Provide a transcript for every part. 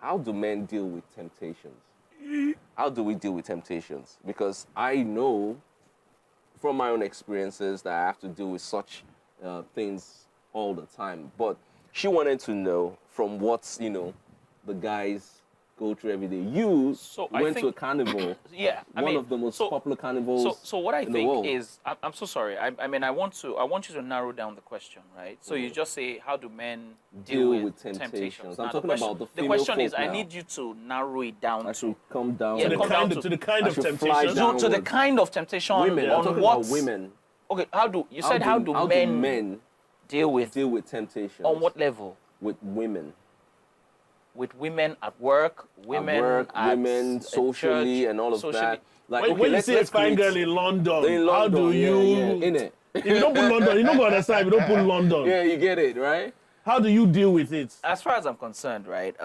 how do men deal with temptations? How do we deal with temptations? Because I know from my own experiences that I have to deal with such things all the time. But she wanted to know from what, the guys go through every day. You went to a carnival. Yeah, one of the most popular carnivals. So what I in the world. think is, I'm so sorry. I mean, I want you to narrow down the question, right? So you just say, how do men deal with temptations? I'm Now, talking about the female The question is, folk I now. need you to narrow it down. I should come down. Yeah, to the kind of temptation. To the kind of temptation. Women. I'm talking about women. Okay, how do men deal with temptations? On what level? With women. With women at work, women socially, church, and all of that. Like, when you see a fine girl in London, how do you? In it. If you don't put London, you don't go understand. If you don't put London. Yeah, you get it, right? How do you deal with it? As far as I'm concerned, right?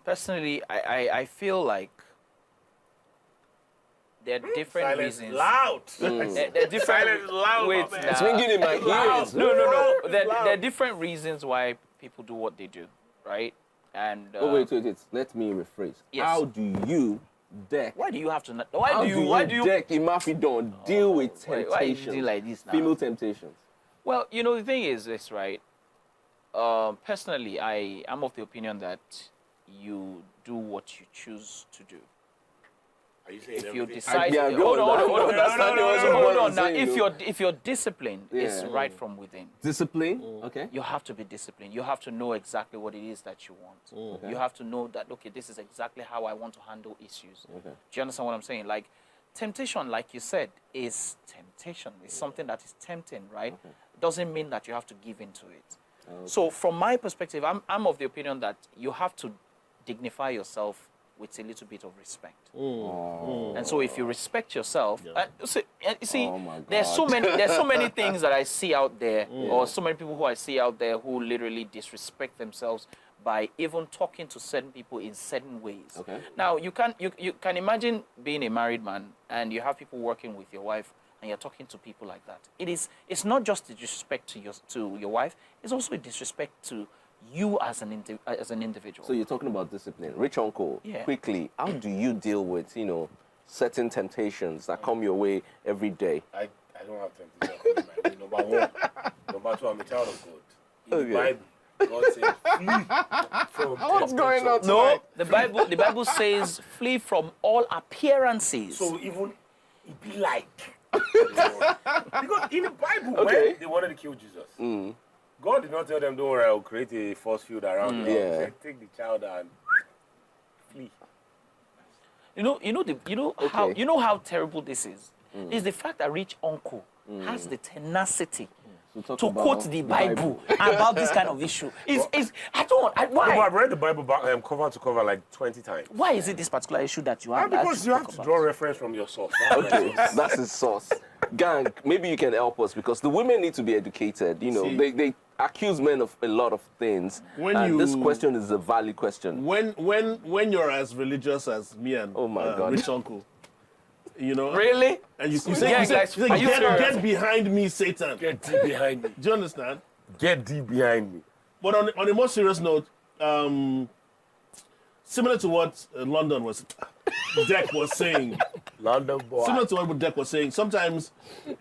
Personally, I feel like there are different reasons. Loud. There are different. Silence loud. Wait, It's ringing in my ears. No. There are different reasons why people do what they do, right? And wait. Let me rephrase. Yes. How do you deck? Why do you have to? Why do you deck Imafidon deal with temptations? Why are you doing like this now? Female temptations. Well, the thing is this, right? Personally, I am of the opinion that you do what you choose to do. Are you saying if you everything? decide, hold on. Now, if your discipline is right from within, discipline, okay, you have to be disciplined. You have to know exactly what it is that you want. Okay. You have to know that this is exactly how I want to handle issues. Okay. Do you understand what I'm saying? Like temptation, like you said, is temptation. It's something that is tempting, right? Okay. Doesn't mean that you have to give into it. Okay. So from my perspective, I'm of the opinion that you have to dignify yourself with a little bit of respect. And so if you respect yourself, there's so many things that I see out there, or so many people who I see out there who literally disrespect themselves by even talking to certain people in certain ways. Okay. Now you can imagine being a married man and you have people working with your wife and you're talking to people like that. It's not just a disrespect to your wife, it's also a disrespect to you as an individual. So you're talking about discipline. Rich uncle, Yeah. quickly, how do you deal with, certain temptations that come your way every day? I don't have temptation. Number one. Number two, I'm a child of God. In the Bible, God says, flee from What's going on No, the Bible says flee from all appearances. So even it be like. Because in the Bible, when they wanted to kill Jesus, God did not tell them, don't worry, I'll create a force field around you. He said, take the child and flee. How terrible this is. Is the fact that rich uncle has the tenacity to quote the Bible about this kind of issue. Why? No, I've read the Bible cover to cover like 20 times. Why is it this particular issue that you have? Because you have to draw reference from your source. Okay, that's his source. Gang, maybe you can help us because the women need to be educated. They accuse men of a lot of things. This question is a valid question. When you're as religious as me and God. rich uncle, Really? and you say, are you serious? get behind me, Satan. Get deep behind me. Do you understand? Get deep behind me. But on a more serious note, similar to what Deck was saying. London boy. Similar to what Deck was saying. Sometimes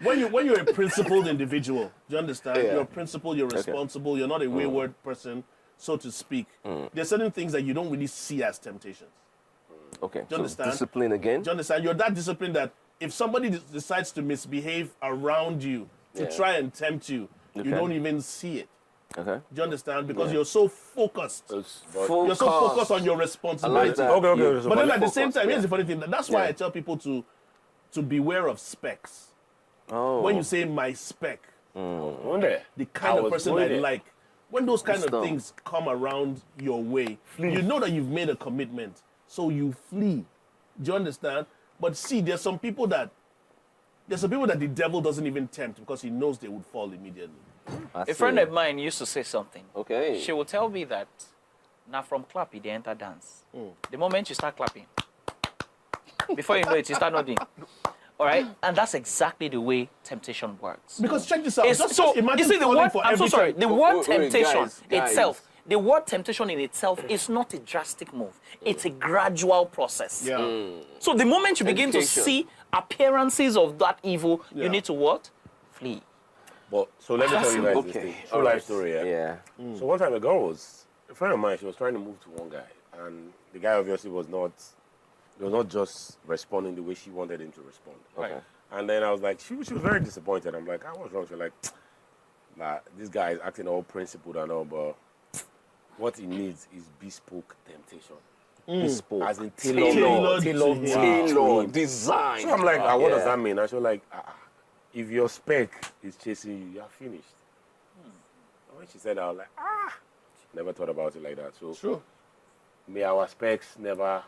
when you're a principled individual, do you understand? Yeah. You're principled, you're responsible, you're not a wayward person, so to speak. There's certain things that you don't really see as temptations. Okay, Do you understand? discipline again? Do you understand? You're that disciplined that if somebody decides to misbehave around you to try and tempt you, you don't even see it. Okay. Do you understand? Because you're so focused. You're so Focus. focused on your responsibility. that. Okay. But then at the same time, yeah. here's the funny thing. That's why I tell people to beware of specs. Oh. When you say my spec, Wonder. the kind of person I wondering. like, when those kind of Wisdom. things come around your way, you know that you've made a commitment, so you flee. Do you understand? But see, there's some people that the devil doesn't even tempt because he knows they would fall immediately. A friend of mine used to say something. Okay. She will tell me that now from clapping they enter dance. The moment you start clapping, before you know it, you start nodding. All right, and that's exactly the way temptation works. Because check this out. It's- Just so imagine you see the falling word. for I'm so every sorry. time. The word wait, temptation guys. itself. the word temptation in itself is not a drastic move. It's a gradual process. Yeah. So the moment you begin to Education. see appearances of that evil, Yeah. you need to what? Flee. But so let me tell you guys this Okay. thing. True life story, yeah. Yeah. So one time a girl was a friend of mine. She was trying to move to one guy, and the guy obviously was not just responding the way she wanted him to respond. Okay. And then I was like, she was very disappointed. I'm like, what's wrong? She's like, nah, this guy is acting all principled and all, but what he needs is bespoke temptation. Bespoke. As in Tailored tailored, to Tailored, design. So I'm like, what does Yeah. that mean? And she was like, if your spec is chasing you, you're finished. And when she said that, I was like, never thought about it like that. So True. may our specs never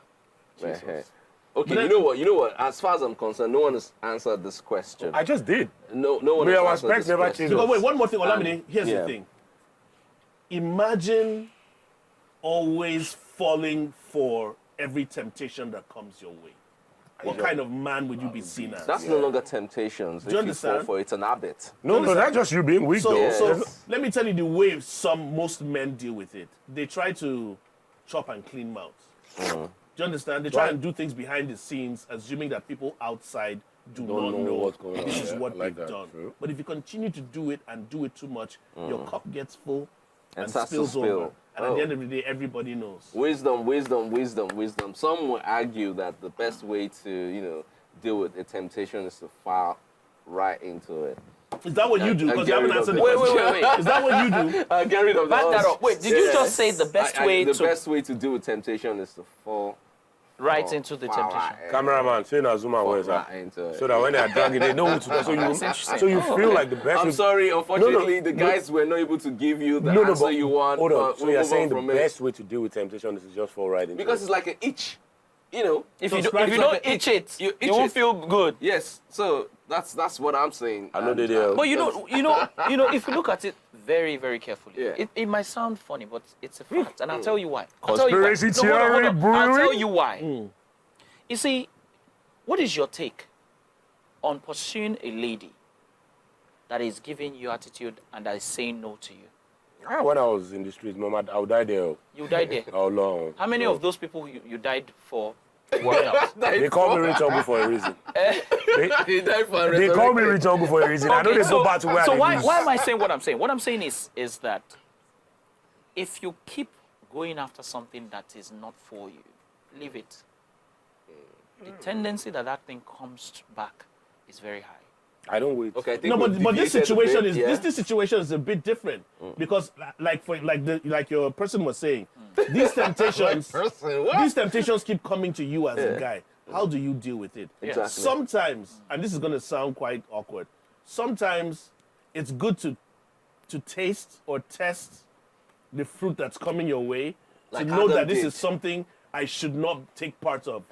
chase Eh, eh. us. Okay, But you know what? As far as I'm concerned, no one has answered this question. I just did. No one May has our answered specs this never question. change us. But wait, one more thing, Olamide. Here's yeah. the thing. Imagine always falling for every temptation that comes your way. What kind of man would you be seen as? That's no longer temptations. Do you If you fall understand? for it, it's an habit. No, that's just you being weak, So, though. so let me tell you the way most men deal with it. They try to chop and clean mouths. Do you understand? They try Right. and do things behind the scenes, assuming that people outside do Don't not know know what's going on. this is Yeah, what I like they've that. done. True. But if you continue to do it and do it too much, your cup gets full and starts to spills spill. over. And at Oh. the end of the day, everybody knows. Wisdom, wisdom, wisdom, wisdom. Some will argue that the best way to, deal with a temptation is to fall right into it. Is that what you do? Because you get haven't rid of answered the it. question. Wait. Is that what you do? Get rid of Back the that odds. up. Wait, did you just say the best way the to best way to deal with temptation is to fall right into the fall temptation? right, Cameraman, say now zoom out where it's right at. into it. So that when they are dragging, they know who to do. So you feel like the best. I'm way- sorry, unfortunately, No, the guys were not able to give you the No, answer but you want. hold on. but So we'll you're move saying on the from it. best way to deal with temptation is to just fall right into Because it. it's like an itch, you know. If So you, scratch if you like don't an itch it, you itch you won't it. feel good. Yes, so that's what I'm saying. I know And, they do. But you know, if you look at it very, very carefully, Yeah. it might sound funny, but it's a fact, and I'll tell you why. I'll tell you why. Conspiracy No, hold on, hold theory on. I'll tell brewing? you why. You see, what is your take on pursuing a lady that is giving you attitude and that is saying no to you? When I was in the streets, Mama, I would die there. You died there. How long? How many of those people you died for worked out? They call me Rich Uncle for a reason. He died for They call me Rich Uncle for a reason. I know they go back to where so they why lose. am I saying what I'm saying? What I'm saying is that if you keep going after something that is not for you, leave it. The tendency that thing comes back is very high. I don't wait. Okay, I think No, we've but this deviated a situation bit, is yeah. this situation is a bit different because like your person was saying, these temptations these temptations keep coming to you as a guy. How do you deal with it? Exactly. Sometimes, and this is going to sound quite awkward, sometimes it's good to taste or test the fruit that's coming your way Like to know Adam that this did. is something I should not take part of.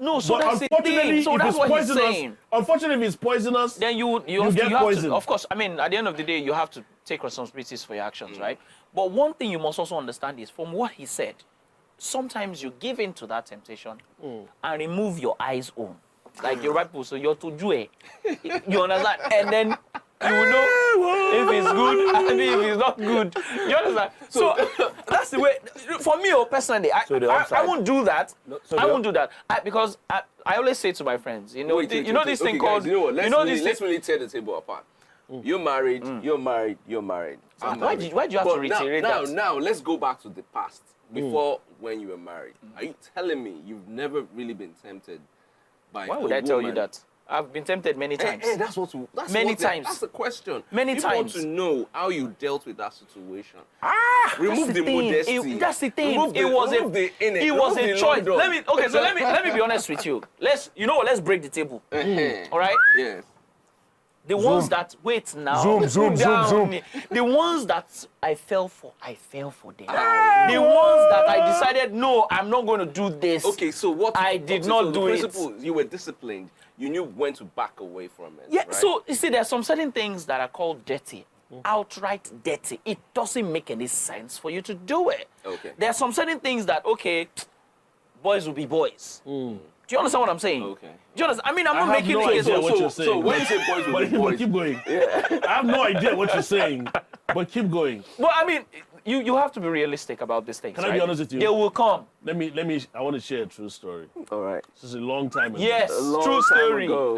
No, so But that's the unfortunately, thing. So if that's it's what he's poisonous, saying. unfortunately, if it's poisonous, Then you You have, get you have poisoned. to, of course, I mean, at the end of the day, you have to take responsibilities for your actions, right? But one thing you must also understand is from what he said, sometimes you give in to that temptation and remove your eyes on. Like your right people, so you're to do it. You understand? And then you will know if it's good and if it's not good. You understand? So that's the way, for me personally, So the I upside- won't do that. so I the- won't do that. Because I always say to my friends, Wait, this thing okay, called, guys, you know what? Let's this really tear the table apart. You're married. You're married. You're married. I'm Why married. do you have to But reiterate now, that? Now, let's go back to the past. Before when you were married, are you telling me you've never really been tempted by Why would a I tell you woman? that? I've been tempted many times. That's what. Many what times. That's the question. Many People times. want to know how you dealt with that situation. That's Remove the thing. modesty. That's the thing. Remove the, It was remove the innate. it was remove a the choice. London. Let me be honest with you. Let's break the table. All right? Yes. The ones that wait now. Zoom. The ones that I fell for them. The ones that I decided, no, I'm not going to do this. Okay, so what? I did so not the do it. principle, you were disciplined. You knew when to back away from it. Yeah, right? so you see, there are some certain things that are called dirty. Outright dirty. It doesn't make any sense for you to do it. Okay. There are some certain things that, okay, boys will be boys. Do you understand what I'm saying? Okay. Do you understand? I mean, I'm not have making no it idea what you're saying. So when you say boys will but be boys, keep going. I have no idea what you're saying, but keep going. Well, I mean, you have to be realistic about these things. Can I be honest with you? They will come. Let me. I want to share a true story. All right. This is a long time ago. Yes, long true time story. ago.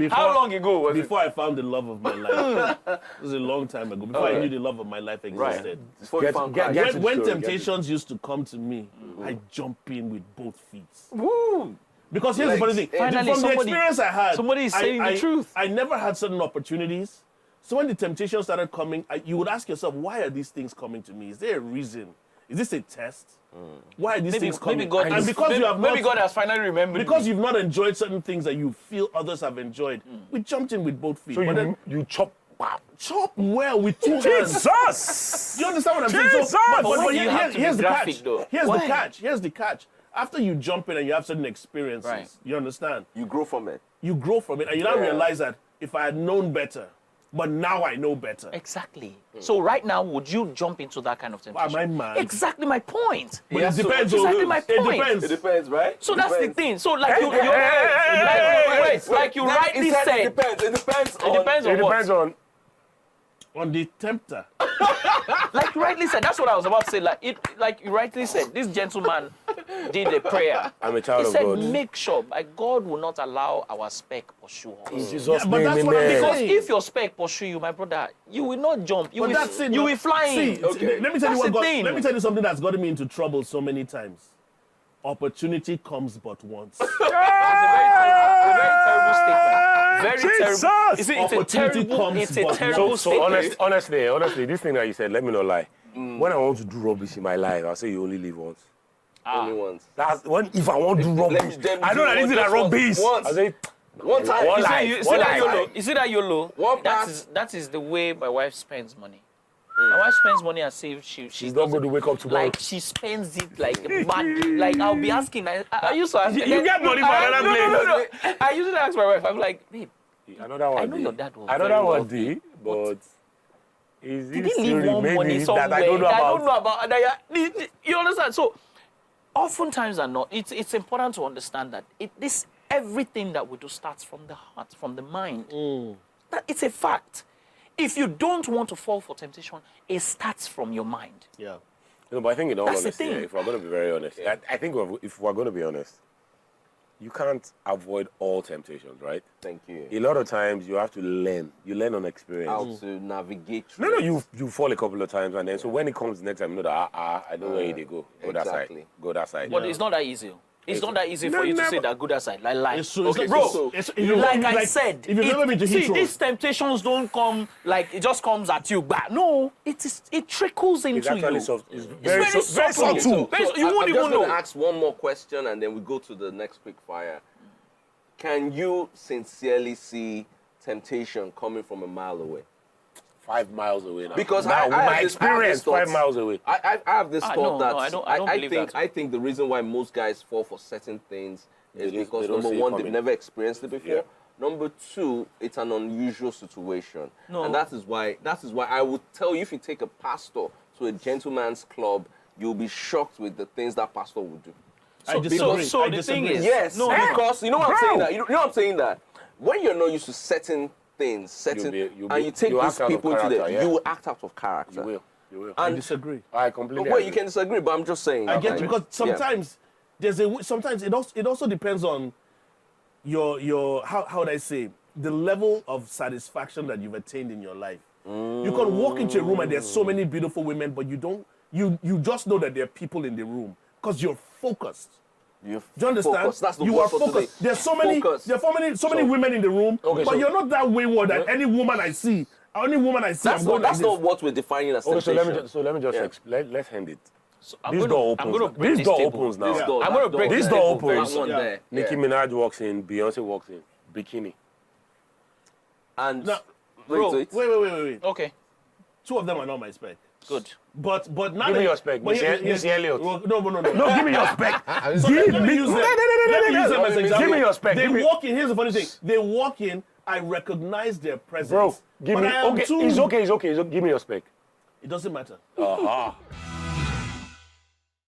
How long ago was it? Before I found the love of my life. This is a long time ago. Before I knew the love of my life existed. Before you found Christ. get- When story, temptations used to come to me, I jump in with both feet. Woo! Because here's the funny thing. Finally, from the experience I had, somebody is saying the truth. I never had certain opportunities. So when the temptations started coming, you would ask yourself, why are these things coming to me? Is there a reason? Is this a test? Why are these things coming? Maybe God, and because you have not, maybe God has finally remembered. because me. you've not enjoyed certain things that you feel others have enjoyed, we jumped in with both feet. So But then you chop. chop well with 2 hands. Jesus! You understand what I'm saying? Jesus! But Why do you have to be here's the graphic, catch. though? Here's Why? the catch. Here's the catch. After you jump in and you have certain experiences, Right. you understand? You grow from it. You grow from it and you now Yeah. realize that if I had known better, but now I know better. Exactly. So right now, would you jump into that kind of temptation? Am I mad? Exactly my point. But Yeah, it so depends. exactly on my It point. depends. It depends, right? So It that's the depends. thing. So like you, like you Then rightly he said said, it depends. It depends. it depends on It what. depends on. On the tempter. Like you rightly said, that's what I was about to say. Like you rightly said, this gentleman did a prayer. I'm a child He of said, God. make sure, like God will not allow our speck pursue us. In Jesus' Yeah, but name, that's what I'm amen. Because saying. if your speck pursue you, my brother, you will not jump. You But will, that's it. you no. will fly. See, Okay. let me tell you That's what the got, thing. let me tell you something that's gotten me into trouble so many times. Opportunity comes but once. It's a very terrible statement. Very Jesus! terrible. You see, Opportunity comes it's a but terrible once. So statement. honestly, this thing that you said, let me not lie. When I want to do rubbish in my life, I'll say you only live once. Only once. That's when if I want to do rubbish. them I know do that this is just like rubbish. once. I say One time. One You see, life, you see one that life. YOLO? You see that YOLO? One pass. That is the way my wife spends money. My wife spends money as if she's not going to wake up tomorrow. Like she spends it like badly. Like I'll be asking. I used to ask. You get money for another No. I usually ask my wife. I'm like, babe, Another one. I know your dad was Another very one wealthy, day, but is did it he still leave more money remaining somewhere that I don't know about? You understand? So, oftentimes are not. It's important to understand that everything that we do starts from the heart, from the mind. That it's a fact. If you don't want to fall for temptation, it starts from your mind. Yeah. No, but I think in all That's the honesty, thing. if we're going to be very honest, I think if we're going to be honest, you can't avoid all temptations, right? Thank you. A lot of times you have to learn. You learn on experience. How to navigate through No, it. you fall a couple of times, and then so when it comes next time, you know that I know where they go. Go that side. Exactly. Go that side. But it's not that easy. It's not that easy for you to say that good aside. Like, It's true. Okay, It's bro, so, it's, like I said, if you've never been to see, Heathrow, these temptations don't come like it just comes at you. But no, it trickles into It's actually you. soft. It's Very very subtle. subtle. You won't I'm even just know. gonna ask one more question and then we go to the next quick fire. Can you sincerely see temptation coming from a mile away? 5 miles away now. Because now, with I have my this- I have experience, this thought. 5 miles away. I have this Ah, thought no, that no, I don't believe think that. I think the reason why most guys fall for certain things is They because don't number see it one, they've coming. never experienced it before. Yeah. Number two, it's an unusual situation. No. And that is why I would tell you, if you take a pastor to a gentleman's club, you'll be shocked with the things that pastor would do. I disagree. so I the thing disagree. is- Yes, No, because you know what I'm Bro. saying that. You know what I'm saying that when you're not used to certain things, You'll be- and you take you'll those act out of people into character, the, yeah. you will act out of character. You will. You will. I And disagree. I completely well, agree. you can disagree, but I'm just saying. I that, get like, you because yeah. sometimes it also depends on your how would I say the level of satisfaction that you've attained in your life. You can walk into a room and there's so many beautiful women, but you just know that there are people in the room because you're focused. You're Do you understand? focused. That's the you word are for focused. today. There's so many women in the room, Okay, but so- you're not that wayward that any woman I see, That's I'm not going that's like not what we're defining as Okay, temptation. so let me just Yeah. explain. Let's end it. So This door opens. This door opens now. This door, I'm that gonna break this that door table, opens. that one Yeah. there. Nicki Yeah. Minaj walks in, Beyonce walks in, bikini. And Now, bro, wait. Wait. Okay, Two of them are not my spec. good. But now Give me that- your spec, but Missy Elliott. No. No, give me your spec. So let me use them. Let me use them as Give example. me your spec. They Give me- walk in. Here's the funny thing. They walk in. I recognize their presence. Bro, give but me. I am Okay, too- it's okay. Give me your spec. It doesn't matter. Aha.